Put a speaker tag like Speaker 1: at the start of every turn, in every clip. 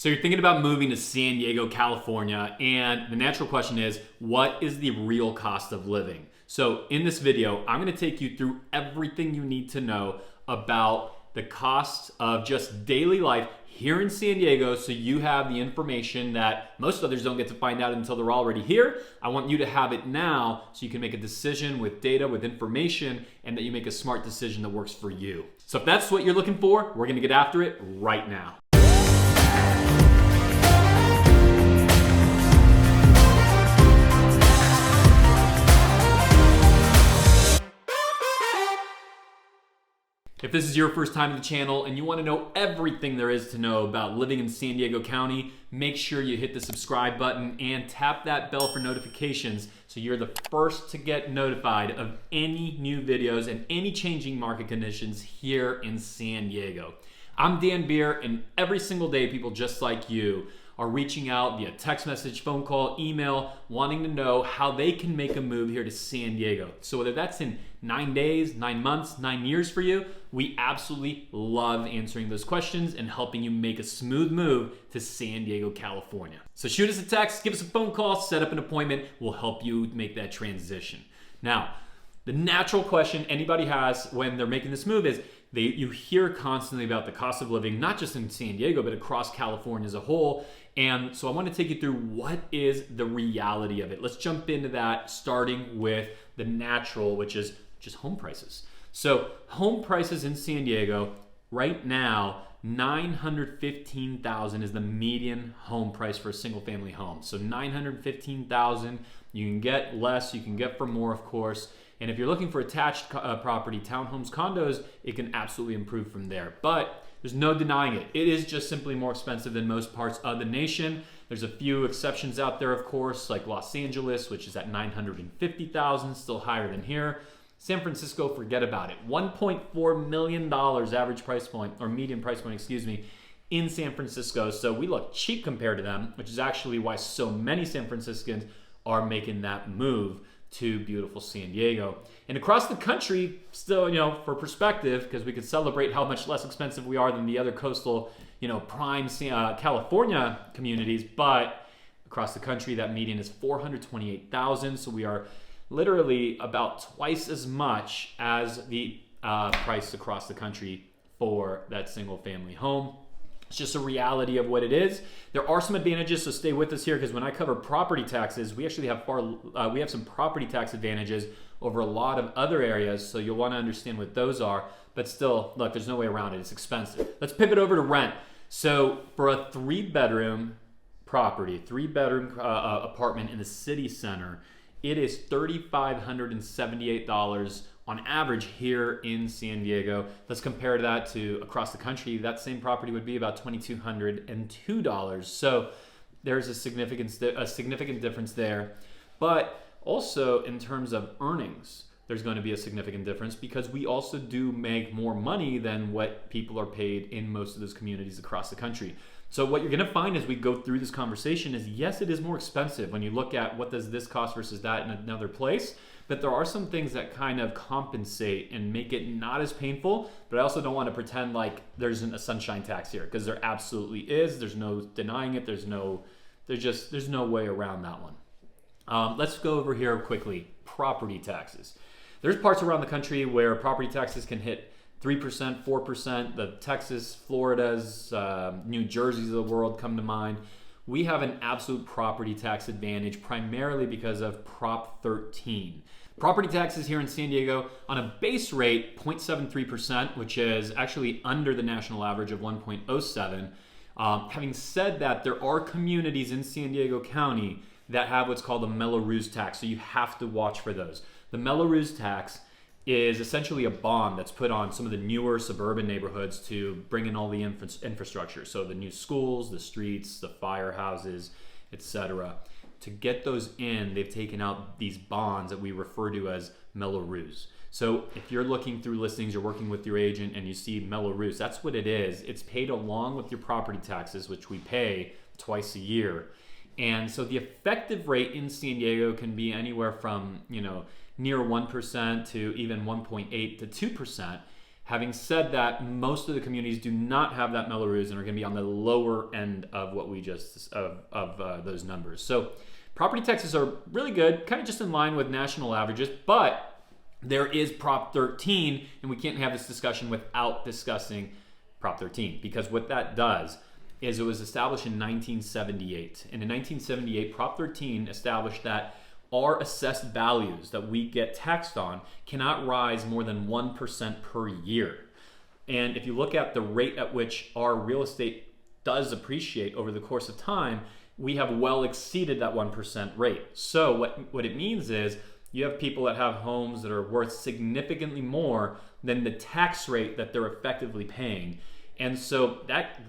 Speaker 1: So you're thinking about moving to San Diego, California, and the natural question is, what is the real cost of living? So in this video, I'm gonna take you through everything you need to know about the cost of just daily life here in San Diego, so you have the information that most others don't get to find out until they're already here. I want you to have it now so you can make a decision with data, with information, and that you make a smart decision that works for you. So if that's what you're looking for, we're gonna get after it right now. If this is your first time to the channel and you want to know everything there is to know about living in San Diego County, make sure you hit the subscribe button and tap that bell for notifications so you're the first to get notified of any new videos and any changing market conditions here in San Diego. I'm Dan Beer, and every single day people just like you are reaching out via text message, phone call, email, wanting to know how they can make a move here to San Diego. So whether that's in 9 days, 9 months, 9 years for you, we absolutely love answering those questions and helping you make a smooth move to San Diego, California. So shoot us a text, give us a phone call, set up an appointment. We'll help you make that transition. Now, the natural question anybody has when they're making this move is, you hear constantly about the cost of living, not just in San Diego, but across California as a whole. And so I want to take you through what is the reality of it. Let's jump into that, starting with the natural, which is just home prices. So home prices in San Diego right now, $915,000 is the median home price for a single family home. So $915,000, you can get less, you can get for more, of course. And if you're looking for attached property, townhomes, condos, it can absolutely improve from there. But there's no denying it. It is just simply more expensive than most parts of the nation. There's a few exceptions out there, of course, like Los Angeles, which is at $950,000, still higher than here. San Francisco, forget about it. $1.4 million average price point, or median price point, excuse me, in San Francisco. So we look cheap compared to them, which is actually why so many San Franciscans are making that move to beautiful San Diego. And across the country, still, for perspective, because we could celebrate how much less expensive we are than the other coastal, prime California communities, but across the country, that median is $428,000. So we are literally about twice as much as the price across the country for that single family home. It's just a reality of what it is. There are some advantages, so stay with us here, because when I cover property taxes, we actually have some property tax advantages over a lot of other areas, so you'll want to understand what those are. But still, look, there's no way around it. It's expensive. Let's pivot over to rent. So for a 3-bedroom property, 3-bedroom apartment in the city center, it is $3,578 on average here in San Diego. Let's compare that to across the country. That same property would be about $2,202. So there's a significant difference there. But also in terms of earnings, there's going to be a significant difference, because we also do make more money than what people are paid in most of those communities across the country. So what you're going to find as we go through this conversation is, yes, it is more expensive when you look at what does this cost versus that in another place, but there are some things that kind of compensate and make it not as painful. But I also don't want to pretend like there isn't a sunshine tax here, because there absolutely is. There's no denying it. There's no way around that one. Let's go over here quickly. Property taxes. There's parts around the country where property taxes can hit 3%, 4%, the Texas, Floridas, New Jerseys of the world come to mind. We have an absolute property tax advantage, primarily because of Prop 13. Property taxes here in San Diego on a base rate, 0.73%, which is actually under the national average of 1.07. Having said that, there are communities in San Diego County that have what's called a Mello-Roos tax, so you have to watch for those. The Mello-Roos tax is essentially a bond that's put on some of the newer suburban neighborhoods to bring in all the infrastructure. So the new schools, the streets, the firehouses, etc. To get those in, they've taken out these bonds that we refer to as Mello-Roos. So if you're looking through listings, you're working with your agent and you see Mello-Roos, that's what it is. It's paid along with your property taxes, which we pay twice a year. And so the effective rate in San Diego can be anywhere from, near 1% to even 1.8 to 2%. Having said that, most of the communities do not have that Melrose and are going to be on the lower end of what we just of those numbers. So property taxes are really good, kind of just in line with national averages, but there is Prop 13, and we can't have this discussion without discussing Prop 13, because what that does is it was established in 1978. And in 1978, Prop 13 established that our assessed values that we get taxed on cannot rise more than 1% per year. And if you look at the rate at which our real estate does appreciate over the course of time, we have well exceeded that 1% rate. So what it means is you have people that have homes that are worth significantly more than the tax rate that they're effectively paying. And so that,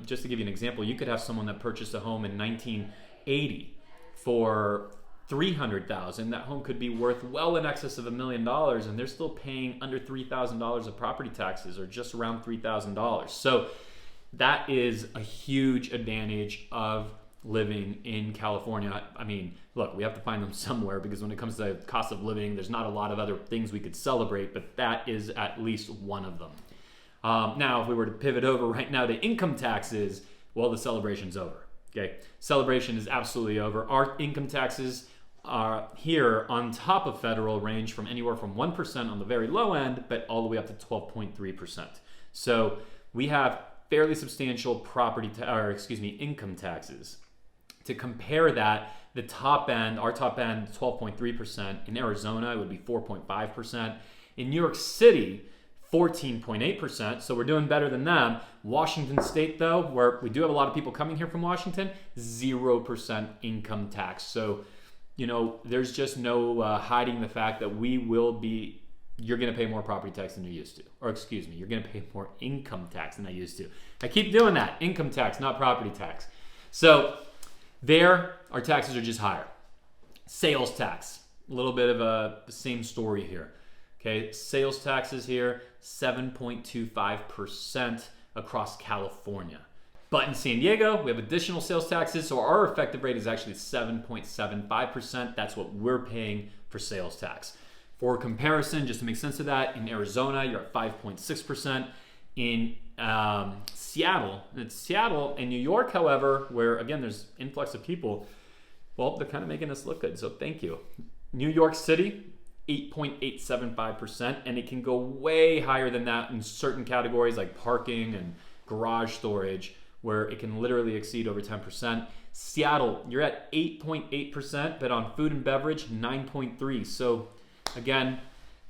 Speaker 1: just to give you an example, you could have someone that purchased a home in 1980 for $300,000. That home could be worth well in excess of $1 million, and they're still paying under $3,000 of property taxes, or just around $3,000. So that is a huge advantage of living in California. I mean, look, we have to find them somewhere, because when it comes to cost of living, there's not a lot of other things we could celebrate, but that is at least one of them. Now, if we were to pivot over right now to income taxes, well, the celebration's over. Okay, celebration is absolutely over. Our income taxes here on top of federal range from anywhere from 1% on the very low end, but all the way up to 12.3%. So we have fairly substantial income taxes. To compare that, our top end, 12.3%. In Arizona, it would be 4.5%. In New York City, 14.8%, so we're doing better than them. Washington State, though, where we do have a lot of people coming here from Washington, 0% income tax. So, there's just no hiding the fact that you're going to pay more property tax than you used to. Or excuse me, you're going to pay more income tax than I used to. I keep doing that, income tax, not property tax. So there, our taxes are just higher. Sales tax, a little bit of the same story here. Okay, sales taxes here, 7.25% across California. But in San Diego, we have additional sales taxes, so our effective rate is actually 7.75%. That's what we're paying for sales tax. For comparison, just to make sense of that, in Arizona, you're at 5.6%. In Seattle and New York, however, where again, there's influx of people, well, they're kind of making us look good, so thank you. New York City, 8.875%, and it can go way higher than that in certain categories like parking and garage storage, where it can literally exceed over 10%. Seattle, you're at 8.8%, but on food and beverage, 9.3%. So again,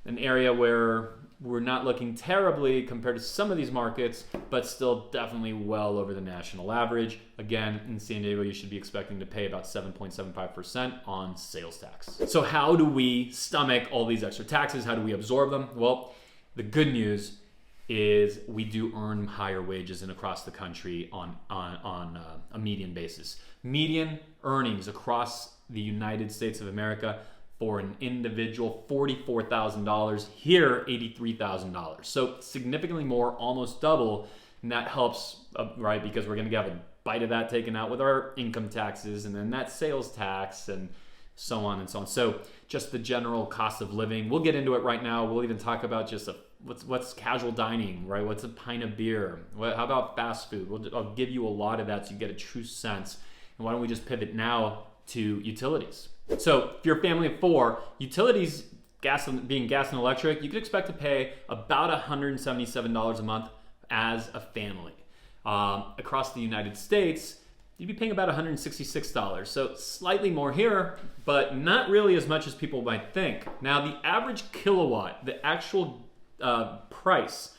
Speaker 1: an area where we're not looking terribly compared to some of these markets, but still definitely well over the national average. Again, in San Diego, you should be expecting to pay about 7.75% on sales tax. So how do we stomach all these extra taxes? How do we absorb them? Well, the good news is we do earn higher wages and across the country on a median basis. Median earnings across the United States of America for an individual, $44,000. Here, $83,000. So significantly more, almost double, and that helps, right? Because we're going to have a bite of that taken out with our income taxes, and then that sales tax, and so on and so on. So just the general cost of living. We'll get into it right now. We'll even talk about just what's casual dining, right? What's a pint of beer? How about fast food? I'll give you a lot of that so you get a true sense. And why don't we just pivot now to utilities? So if you're a family of four, utilities, being gas and electric, you could expect to pay about $177 a month as a family. Across the United States, you'd be paying about $166. So slightly more here, but not really as much as people might think. Now, the average kilowatt, the actual price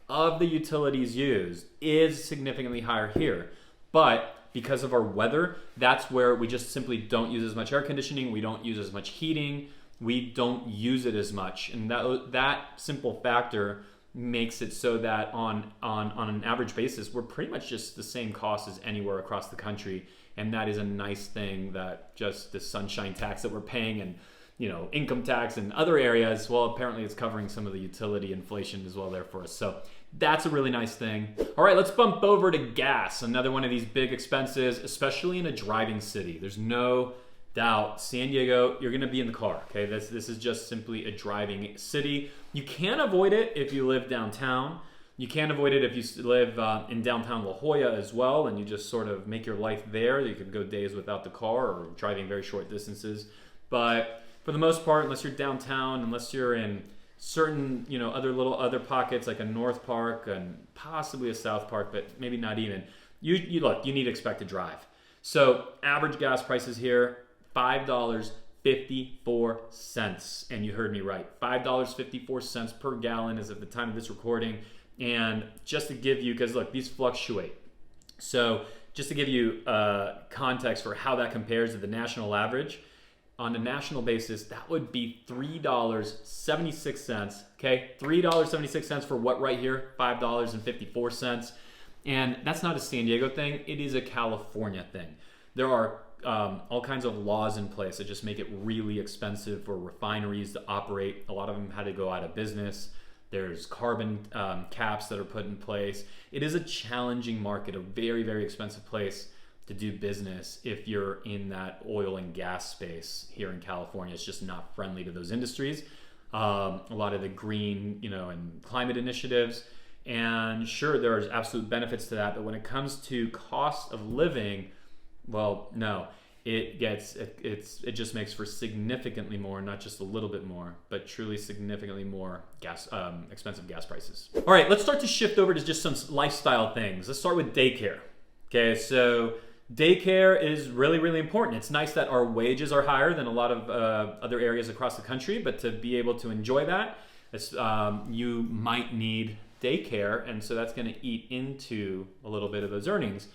Speaker 1: of the utilities used is significantly higher here. But because of our weather, that's where we just simply don't use as much air conditioning. We don't use as much heating. We don't use it as much. And that simple factor makes it so that on an average basis, we're pretty much just the same cost as anywhere across the country. And that is a nice thing, that just the sunshine tax that we're paying and income tax and other areas, well, apparently it's covering some of the utility inflation as well there for us. So that's a really nice thing. All right, let's bump over to gas, another one of these big expenses, especially in a driving city. There's no doubt, San Diego, you're going to be in the car. Okay, this is just simply a driving city. You can avoid it if you live downtown. You can avoid it if you live in downtown La Jolla as well, and you just sort of make your life there. You could go days without the car or driving very short distances. But for the most part, unless you're downtown, unless you're in certain, other pockets like a North Park and possibly a South Park, but maybe not even, you need to expect to drive. So average gas prices here, $5.54. And you heard me right, $5.54 per gallon is at the time of this recording. And just to give you, because look, these fluctuate. So just to give you context for how that compares to the national average, on a national basis, that would be $3.76. Okay, $3.76 for what right here? $5.54. And that's not a San Diego thing. It is a California thing. There are all kinds of laws in place that just make it really expensive for refineries to operate. A lot of them had to go out of business. There's carbon caps that are put in place. It is a challenging market, a very, very expensive place to do business if you're in that oil and gas space here in California. It's just not friendly to those industries. A lot of the green, and climate initiatives. And sure, there's absolute benefits to that, but when it comes to cost of living, well, no. It just makes for significantly more, not just a little bit more, but truly significantly more expensive gas prices. All right, let's start to shift over to just some lifestyle things. Let's start with daycare. Okay, so daycare is really, really important. It's nice that our wages are higher than a lot of other areas across the country, but to be able to enjoy that, you might need daycare, and so that's going to eat into a little bit of those earnings.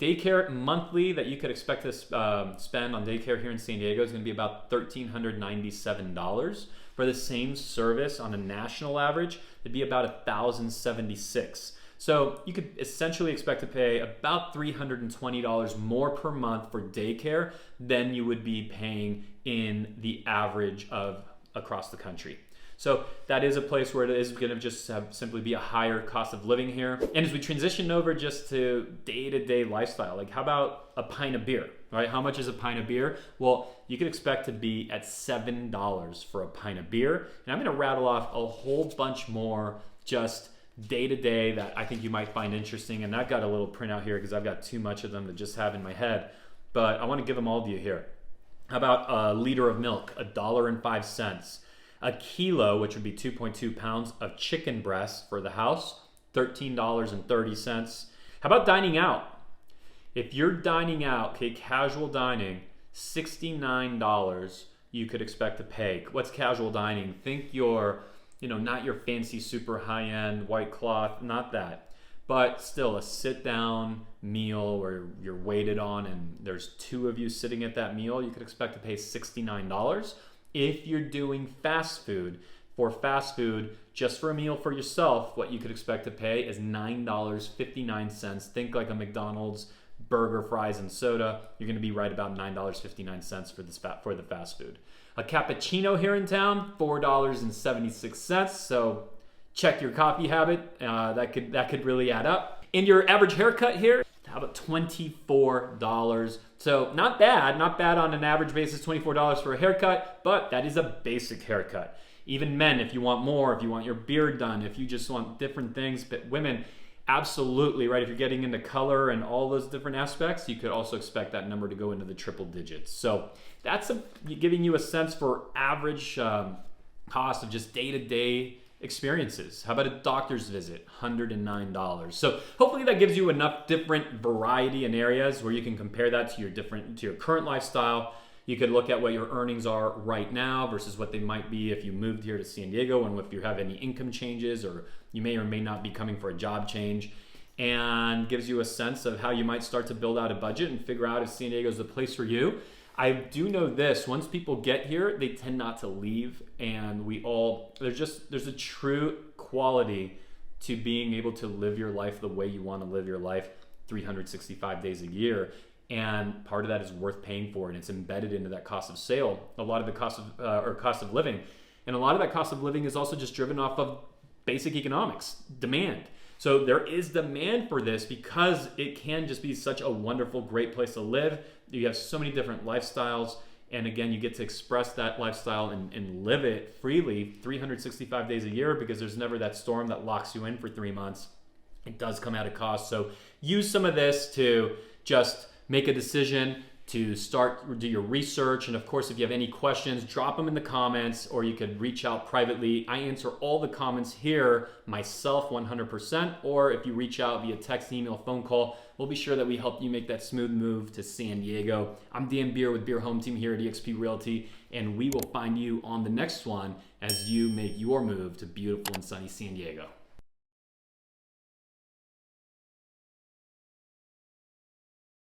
Speaker 1: Daycare monthly that you could expect to spend on daycare here in San Diego is going to be about $1,397. For the same service on a national average, it'd be about $1,076. So you could essentially expect to pay about $320 more per month for daycare than you would be paying in the average of across the country. So that is a place where it is going to just simply be a higher cost of living here. And as we transition over just to day-to-day lifestyle, like how about a pint of beer, right? How much is a pint of beer? Well, you could expect to be at $7 for a pint of beer. And I'm going to rattle off a whole bunch more just day-to-day that I think you might find interesting. And I've got a little printout here because I've got too much of them to just have in my head. But I want to give them all to you here. How about a liter of milk, $1.05. A kilo, which would be 2.2 pounds of chicken breast for the house, $13.30. How about dining out? If you're dining out, okay, casual dining, $69 you could expect to pay. What's casual dining? Think your, not your fancy super high-end white cloth, not that. But still a sit-down meal where you're waited on and there's two of you sitting at that meal, you could expect to pay $69. If you're doing fast food, for fast food, just for a meal for yourself, what you could expect to pay is $9.59. Think like a McDonald's burger, fries, and soda. You're going to be right about $9.59 for the fast food. A cappuccino here in town, $4.76. So check your coffee habit. That could really add up. And your average haircut here, how about $24? So not bad on an average basis, $24 for a haircut, but that is a basic haircut. Even men, if you want more, if you want your beard done, if you just want different things, but women, absolutely, right? If you're getting into color and all those different aspects, you could also expect that number to go into the triple digits. So that's giving you a sense for average cost of just day-to-day experiences. How about a doctor's visit? $109. So hopefully that gives you enough different variety in areas where you can compare that to your current lifestyle. You could look at what your earnings are right now versus what they might be if you moved here to San Diego, and if you have any income changes, or you may or may not be coming for a job change, and gives you a sense of how you might start to build out a budget and figure out if San Diego is the place for you. I do know this, once people get here, they tend not to leave, and there's a true quality to being able to live your life the way you want to live your life 365 days a year. And part of that is worth paying for, and it's embedded into that cost of sale, a lot of the cost of living. And a lot of that cost of living is also just driven off of basic economics, demand. So there is demand for this because it can just be such a wonderful, great place to live. You have so many different lifestyles, And again, you get to express that lifestyle and live it freely 365 days a year, because there's never that storm that locks you in for 3 months. It does come at a cost. So use some of this to just make a decision, to start, do your research. And of course, if you have any questions, drop them in the comments, or you could reach out privately. I answer all the comments here myself 100%, or if you reach out via text, email, phone call, we'll be sure that we help you make that smooth move to San Diego. I'm Dan Beer with Beer Home Team here at eXp Realty, and we will find you on the next one as you make your move to beautiful and sunny San Diego.